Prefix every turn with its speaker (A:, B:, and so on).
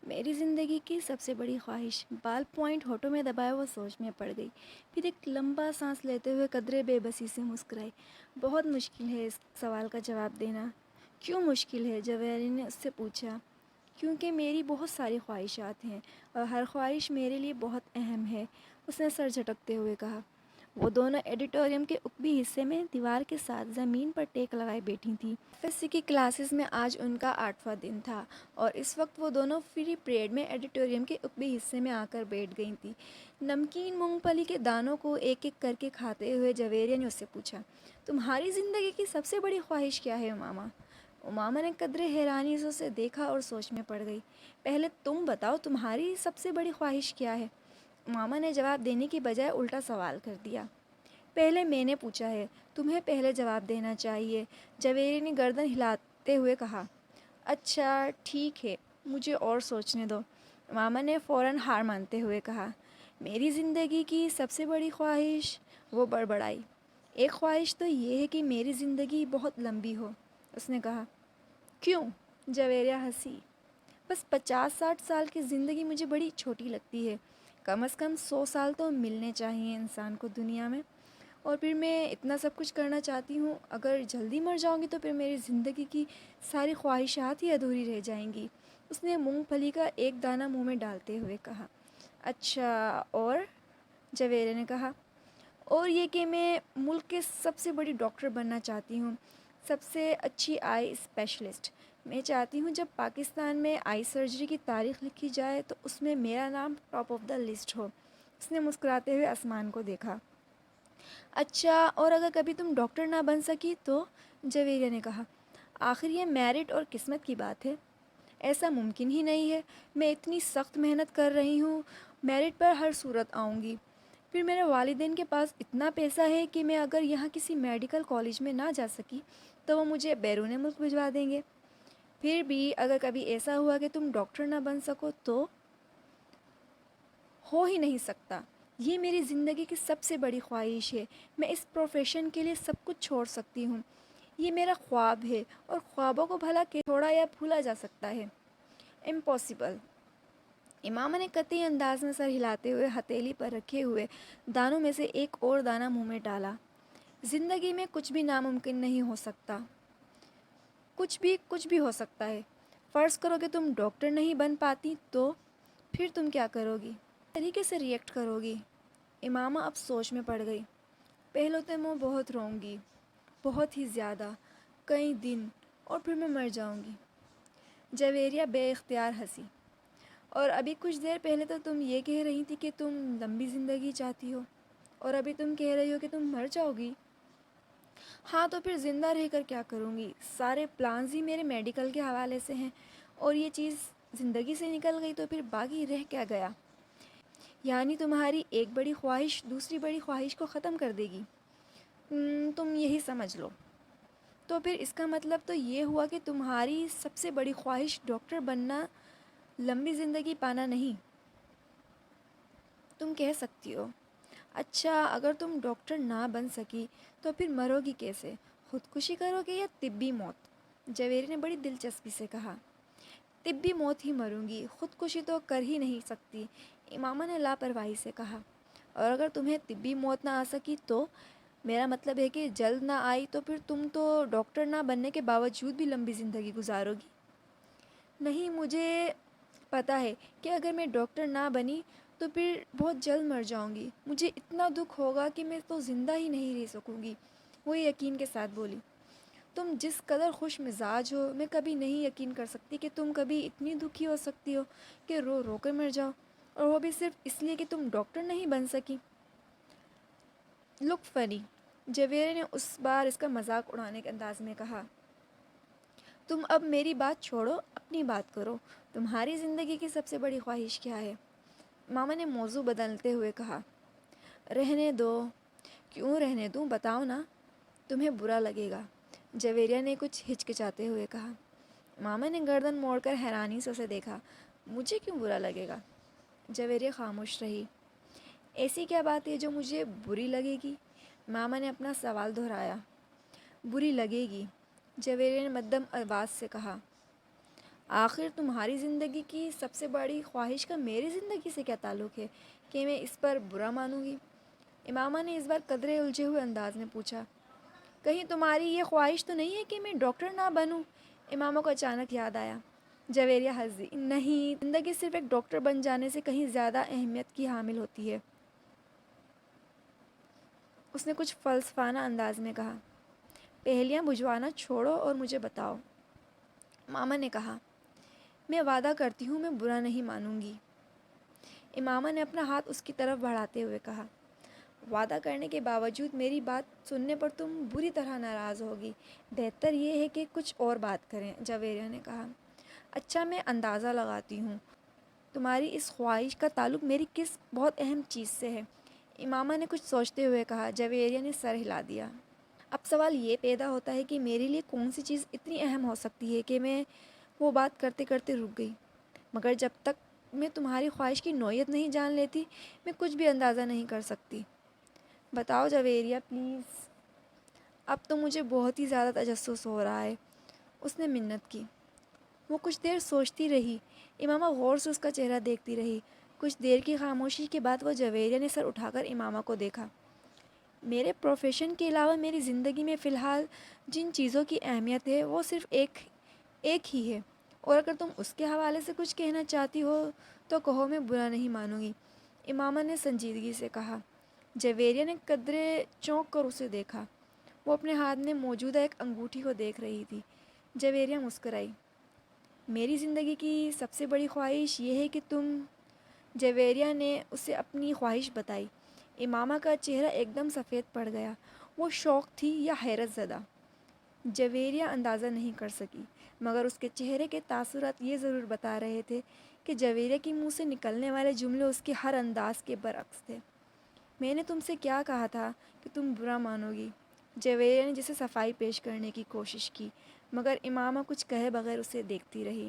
A: میری زندگی کی سب سے بڑی خواہش، بال پوائنٹ ہونٹوں میں دبائے وہ سوچ میں پڑ گئی، پھر ایک لمبا سانس لیتے ہوئے قدرے بے بسی سے مسکرائی۔ بہت مشکل ہے اس سوال کا جواب دینا۔ کیوں مشکل ہے؟ جویری نے اس سے پوچھا۔ کیونکہ میری بہت ساری خواہشات ہیں اور ہر خواہش میرے لیے بہت اہم ہے، اس نے سر جھٹکتے ہوئے کہا۔ وہ دونوں ایڈیٹوریم کے عقبی حصے میں دیوار کے ساتھ زمین پر ٹیک لگائے بیٹھی تھیں۔ FSC کی کلاسز میں آج ان کا 8واں دن تھا اور اس وقت وہ دونوں فری پیریڈ میں ایڈیٹوریم کے عقبی حصے میں آ کر بیٹھ گئی تھیں۔ نمکین مونگ پھلی کے دانوں کو ایک ایک کر کے کھاتے ہوئے جویریہ نے اس سے پوچھا، تمہاری زندگی کی سب سے بڑی خواہش کیا ہے امامہ؟ امامہ نے قدرے حیرانی سے اسے دیکھا اور سوچ میں پڑ گئی۔ پہلے تم بتاؤ تمہاری سب سے بڑی خواہش کیا ہے؟ امامہ نے جواب دینے کی بجائے الٹا سوال کر دیا۔ پہلے میں نے پوچھا ہے، تمہیں پہلے جواب دینا چاہیے، جویری نے گردن ہلاتے ہوئے کہا۔ اچھا ٹھیک ہے، مجھے اور سوچنے دو، امامہ نے فوراً ہار مانتے ہوئے کہا۔ میری زندگی کی سب سے بڑی خواہش، وہ بڑبڑائی۔ ایک خواہش تو یہ ہے کہ میری زندگی بہت لمبی ہو، اس نے کہا۔ کیوں؟ جویریہ ہنسی۔ بس 50-60 سال کی زندگی مجھے بڑی چھوٹی لگتی ہے، کم از کم 100 سال تو ملنے چاہیے انسان کو دنیا میں، اور پھر میں اتنا سب کچھ کرنا چاہتی ہوں، اگر جلدی مر جاؤں گی تو پھر میری زندگی کی ساری خواہشات ہی ادھوری رہ جائیں گی، اس نے مونگ پھلی کا ایک دانہ منہ میں ڈالتے ہوئے کہا۔ اچھا اور؟ جویریہ نے کہا۔ اور یہ کہ میں ملک کے سب سے بڑی ڈاکٹر بننا چاہتی ہوں، سب سے اچھی آئی اسپیشلسٹ۔ میں چاہتی ہوں جب پاکستان میں آئی سرجری کی تاریخ لکھی جائے تو اس میں میرا نام ٹاپ آف دا لسٹ ہو، اس نے مسکراتے ہوئے آسمان کو دیکھا۔ اچھا اور اگر کبھی تم ڈاکٹر نہ بن سکی تو؟ جویریہ نے کہا۔ آخر یہ میرٹ اور قسمت کی بات ہے، ایسا ممکن ہی نہیں ہے، میں اتنی سخت محنت کر رہی ہوں، میرٹ پر ہر صورت آؤں گی، پھر میرے والدین کے پاس اتنا پیسہ ہے کہ میں اگر یہاں کسی میڈیکل کالج میں نہ جا سکی تو وہ مجھے بیرون ملک بھجوا دیں گے، پھر بھی اگر کبھی ایسا ہوا کہ تم ڈاکٹر نہ بن سکو تو؟ ہو ہی نہیں سکتا، یہ میری زندگی کی سب سے بڑی خواہش ہے، میں اس پروفیشن کے لیے سب کچھ چھوڑ سکتی ہوں، یہ میرا خواب ہے اور خوابوں کو بھلا کہ چھوڑا یا بھولا جا سکتا ہے؟ امپاسبل، امامہ نے قطعی انداز میں سر ہلاتے ہوئے ہتھیلی پر رکھے ہوئے دانوں میں سے ایک اور دانہ منہ میں ڈالا۔ زندگی میں کچھ بھی ناممکن نہیں ہو سکتا، کچھ بھی ہو سکتا ہے۔ فرض کرو کہ تم ڈاکٹر نہیں بن پاتی تو پھر تم کیا کرو گی؟ کس طریقے سے ریئیکٹ کرو گی؟ امامہ اب سوچ میں پڑ گئی۔ پہلے تو میں بہت روؤں گی، بہت ہی زیادہ، کئی دن، اور پھر میں مر جاؤں گی۔ جویریہ بے اختیار ہنسی۔ اور ابھی کچھ دیر پہلے تو تم یہ کہہ رہی تھی کہ تم لمبی زندگی چاہتی ہو، اور ابھی تم کہہ رہی ہو کہ تم مر جاؤ گی۔ ہاں تو پھر زندہ رہ کر کیا کروں گی؟ سارے پلانز ہی میرے میڈیکل کے حوالے سے ہیں، اور یہ چیز زندگی سے نکل گئی تو پھر باقی رہ کیا گیا؟ یعنی تمہاری ایک بڑی خواہش دوسری بڑی خواہش کو ختم کر دے گی؟ تم یہی سمجھ لو۔ تو پھر اس کا مطلب تو یہ ہوا کہ تمہاری سب سے بڑی خواہش ڈاکٹر بننا، لمبی زندگی پانا نہیں؟ تم کہہ سکتی ہو۔ اچھا اگر تم ڈاکٹر نہ بن سکی تو پھر مرو گی کیسے؟ خودکشی کرو گے یا طبی موت؟ جویری نے بڑی دلچسپی سے کہا۔ طبی موت ہی مروں گی، خودکشی تو کر ہی نہیں سکتی، امامہ نے لاپرواہی سے کہا۔ اور اگر تمہیں طبی موت نہ آ سکی تو؟ میرا مطلب ہے کہ جلد نہ آئی تو پھر تم تو ڈاکٹر نہ بننے کے باوجود بھی لمبی زندگی گزارو گی۔ نہیں، مجھے پتہ ہے کہ اگر میں ڈاکٹر نہ بنی تو پھر بہت جلد مر جاؤں گی، مجھے اتنا دکھ ہوگا کہ میں تو زندہ ہی نہیں رہ سکوں گی، وہ یقین کے ساتھ بولی۔ تم جس قدر خوش مزاج ہو، میں کبھی نہیں یقین کر سکتی کہ تم کبھی اتنی دکھی ہو سکتی ہو کہ رو رو کر مر جاؤ، اور وہ بھی صرف اس لیے کہ تم ڈاکٹر نہیں بن سکی۔ لک فنی، جویری نے اس بار اس کا مذاق اڑانے کے انداز میں کہا۔ تم اب میری بات چھوڑو، اپنی بات کرو، تمہاری زندگی کی سب سے بڑی خواہش کیا ہے؟ ماما نے موضوع بدلتے ہوئے کہا۔ رہنے دو۔ کیوں رہنے دوں؟ بتاؤ نا، تمہیں برا لگے گا، جویریہ نے کچھ ہچکچاتے ہوئے کہا۔ ماما نے گردن موڑ کر حیرانی سے اسے دیکھا۔ مجھے کیوں برا لگے گا؟ جویریہ خاموش رہی۔ ایسی کیا بات ہے جو مجھے بری لگے گی؟ ماما نے اپنا سوال دہرایا۔ بری لگے گی، جویریہ نے مدھم آواز سے کہا۔ آخر تمہاری زندگی کی سب سے بڑی خواہش کا میری زندگی سے کیا تعلق ہے کہ میں اس پر برا مانوں گی؟ امامہ نے اس بار قدرے الجھے ہوئے انداز میں پوچھا۔ کہیں تمہاری یہ خواہش تو نہیں ہے کہ میں ڈاکٹر نہ بنوں؟ امامہ کو اچانک یاد آیا۔ جویریہ ہنس دی۔ نہیں، زندگی صرف ایک ڈاکٹر بن جانے سے کہیں زیادہ اہمیت کی حامل ہوتی ہے، اس نے کچھ فلسفانہ انداز میں کہا۔ پہیلیاں بجھوانا چھوڑو اور مجھے بتاؤ، امامہ نے کہا۔ میں وعدہ کرتی ہوں میں برا نہیں مانوں گی، امامہ نے اپنا ہاتھ اس کی طرف بڑھاتے ہوئے کہا۔ وعدہ کرنے کے باوجود میری بات سننے پر تم بری طرح ناراض ہوگی، بہتر یہ ہے کہ کچھ اور بات کریں، جویریہ نے کہا۔ اچھا، میں اندازہ لگاتی ہوں تمہاری اس خواہش کا تعلق میری کس بہت اہم چیز سے ہے، امامہ نے کچھ سوچتے ہوئے کہا۔ جویریہ نے سر ہلا دیا۔ اب سوال یہ پیدا ہوتا ہے کہ میرے لیے کون سی چیز اتنی اہم ہو سکتی ہے کہ میں وہ بات کرتے کرتے رک گئی، مگر جب تک میں تمہاری خواہش کی نوعیت نہیں جان لیتی میں کچھ بھی اندازہ نہیں کر سکتی۔ بتاؤ جویریہ پلیز، اب تو مجھے بہت ہی زیادہ تجسس ہو رہا ہے، اس نے منت کی۔ وہ کچھ دیر سوچتی رہی، امامہ غور سے اس کا چہرہ دیکھتی رہی۔ کچھ دیر کی خاموشی کے بعد وہ جویریہ نے سر اٹھا کر امامہ کو دیکھا۔ میرے پروفیشن کے علاوہ میری زندگی میں فی الحال جن چیزوں کی اہمیت ہے وہ صرف ایک ہی ہے، اور اگر تم اس کے حوالے سے کچھ کہنا چاہتی ہو تو کہو، میں برا نہیں مانوں گی، امامہ نے سنجیدگی سے کہا۔ جویریہ نے قدرے چونک کر اسے دیکھا۔ وہ اپنے ہاتھ میں موجودہ ایک انگوٹھی کو دیکھ رہی تھی۔ جویریہ مسکرائی۔ میری زندگی کی سب سے بڑی خواہش یہ ہے کہ تم، جویریہ نے اسے اپنی خواہش بتائی۔ امامہ کا چہرہ ایک دم سفید پڑ گیا۔ وہ شوق تھی یا حیرت زدہ، جویریہ اندازہ نہیں کر سکی، مگر اس کے چہرے کے تاثرات یہ ضرور بتا رہے تھے کہ جویریہ کے منہ سے نکلنے والے جملے اس کے ہر انداز کے برعکس تھے۔ میں نے تم سے کیا کہا تھا کہ تم برا مانو گی؟ جویریہ نے جسے صفائی پیش کرنے کی کوشش کی، مگر امامہ کچھ کہے بغیر اسے دیکھتی رہی۔